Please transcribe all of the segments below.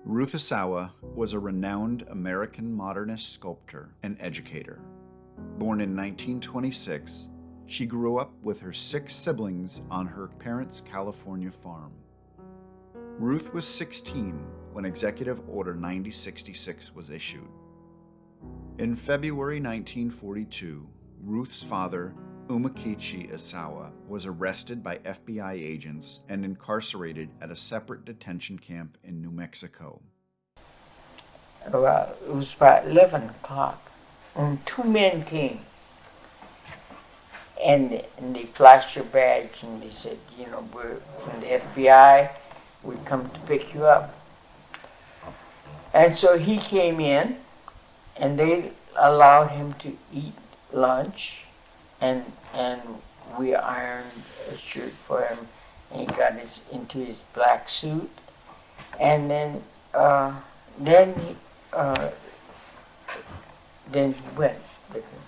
Ruth Asawa was a renowned American modernist sculptor and educator. Born in 1926, she grew up with her 6 siblings on her parents' California farm. Ruth was 16 when Executive Order 9066 was issued. In February 1942, Ruth's father, Umakichi Asawa, was arrested by FBI agents and incarcerated at a separate detention camp in New Mexico. Well, it was about 11 o'clock, and 2 men came. And they flashed their badge and they said, we're from the FBI, we come to pick you up. And so he came in and they allowed him to eat lunch, and we ironed a shirt for him, and he got into his black suit, and then he went with him.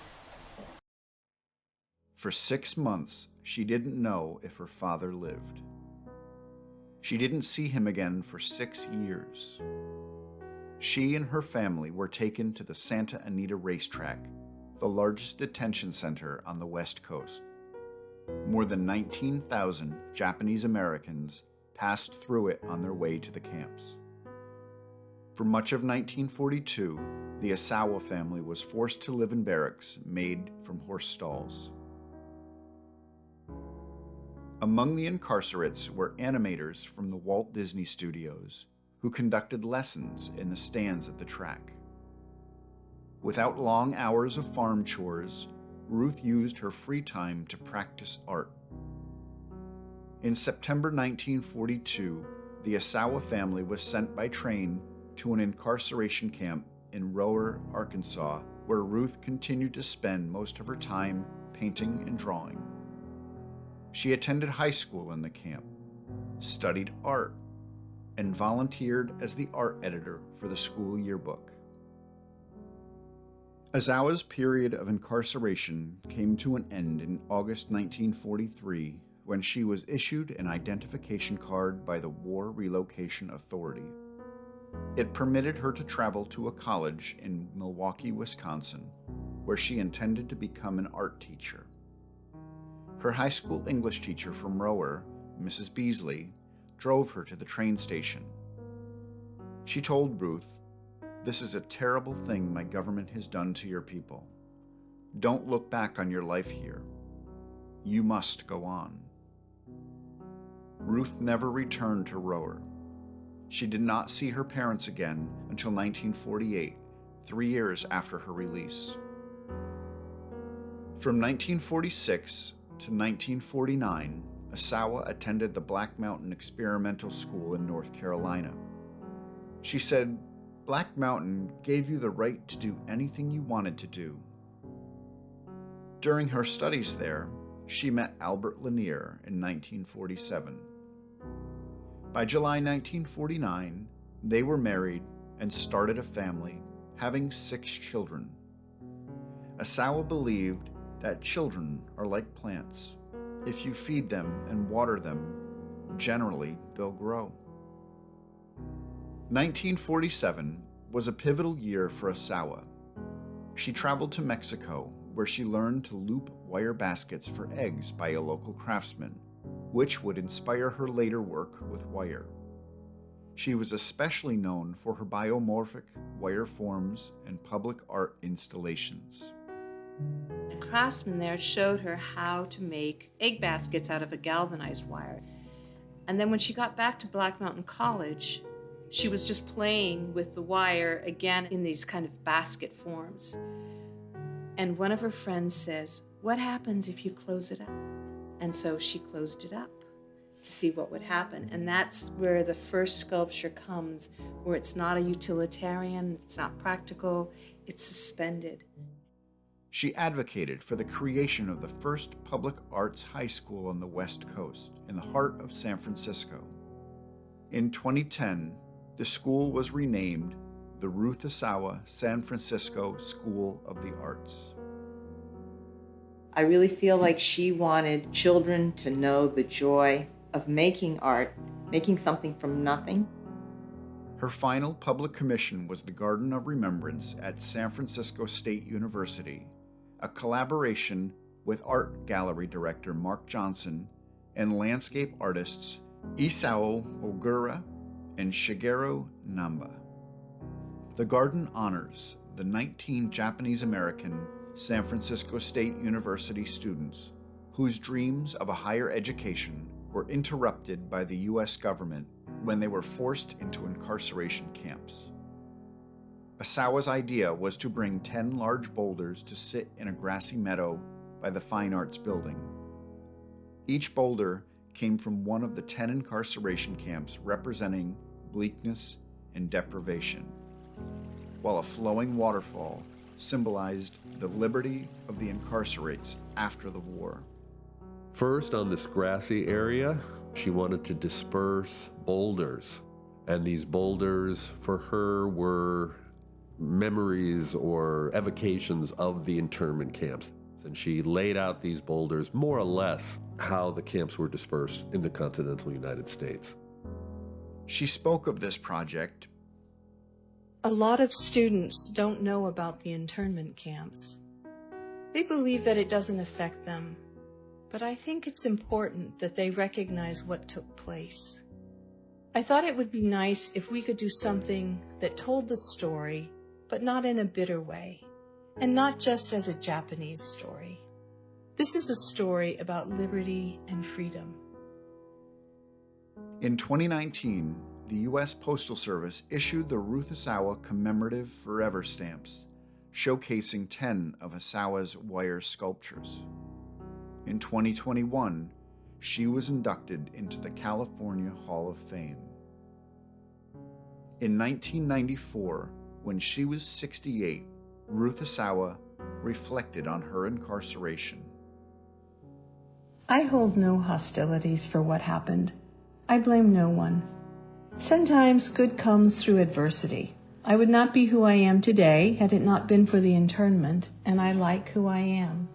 For 6 months, she didn't know if her father lived. She didn't see him again for 6 years. She and her family were taken to the Santa Anita racetrack, the largest detention center on the West Coast. More than 19,000 Japanese Americans passed through it on their way to the camps. For much of 1942, the Asawa family was forced to live in barracks made from horse stalls. Among the incarcerates were animators from the Walt Disney Studios who conducted lessons in the stands at the track. Without long hours of farm chores, Ruth used her free time to practice art. In September 1942, the Asawa family was sent by train to an incarceration camp in Rohwer, Arkansas, where Ruth continued to spend most of her time painting and drawing. She attended high school in the camp, studied art, and volunteered as the art editor for the school yearbook. Asawa's period of incarceration came to an end in August 1943 when she was issued an identification card by the War Relocation Authority. It permitted her to travel to a college in Milwaukee, Wisconsin, where she intended to become an art teacher. Her high school English teacher from Rohwer, Mrs. Beasley, drove her to the train station. She told Ruth, "This is a terrible thing my government has done to your people. Don't look back on your life here. You must go on." Ruth never returned to Rohwer. She did not see her parents again until 1948, 3 years after her release. From 1946 to 1949, Asawa attended the Black Mountain Experimental School in North Carolina. She said, "Black Mountain gave you the right to do anything you wanted to do." During her studies there, she met Albert Lanier in 1947. By July 1949, they were married and started a family, having 6 children. Asawa believed that children are like plants. If you feed them and water them, generally they'll grow. 1947 was a pivotal year for Asawa. She traveled to Mexico, where she learned to loop wire baskets for eggs by a local craftsman, which would inspire her later work with wire. She was especially known for her biomorphic wire forms and public art installations. A craftsman there showed her how to make egg baskets out of a galvanized wire. And then when she got back to Black Mountain College, she was just playing with the wire again in these kind of basket forms. And one of her friends says, "What happens if you close it up?" And so she closed it up to see what would happen. And that's where the first sculpture comes, where it's not a utilitarian, it's not practical, it's suspended. She advocated for the creation of the first public arts high school on the West Coast, in the heart of San Francisco. In 2010, the school was renamed the Ruth Asawa San Francisco School of the Arts. I really feel like she wanted children to know the joy of making art, making something from nothing. Her final public commission was the Garden of Remembrance at San Francisco State University, a collaboration with art gallery director Mark Johnson and landscape artists Isao Ogura and Shigeru Namba. The garden honors the 19 Japanese-American San Francisco State University students whose dreams of a higher education were interrupted by the U.S. government when they were forced into incarceration camps. Asawa's idea was to bring 10 large boulders to sit in a grassy meadow by the Fine Arts Building. Each boulder came from one of the 10 incarceration camps representing bleakness and deprivation, while a flowing waterfall symbolized the liberty of the incarcerates after the war. First, on this grassy area, she wanted to disperse boulders. And these boulders, for her, were memories or evocations of the internment camps. And she laid out these boulders, more or less, how the camps were dispersed in the continental United States. She spoke of this project. A lot of students don't know about the internment camps. They believe that it doesn't affect them, but I think it's important that they recognize what took place. I thought it would be nice if we could do something that told the story, but not in a bitter way, and not just as a Japanese story. This is a story about liberty and freedom. In 2019, the U.S. Postal Service issued the Ruth Asawa Commemorative Forever stamps, showcasing 10 of Asawa's wire sculptures. In 2021, she was inducted into the California Hall of Fame. In 1994, when she was 68, Ruth Asawa reflected on her incarceration. I hold no hostilities for what happened. I blame no one. Sometimes good comes through adversity. I would not be who I am today had it not been for the internment, and I like who I am.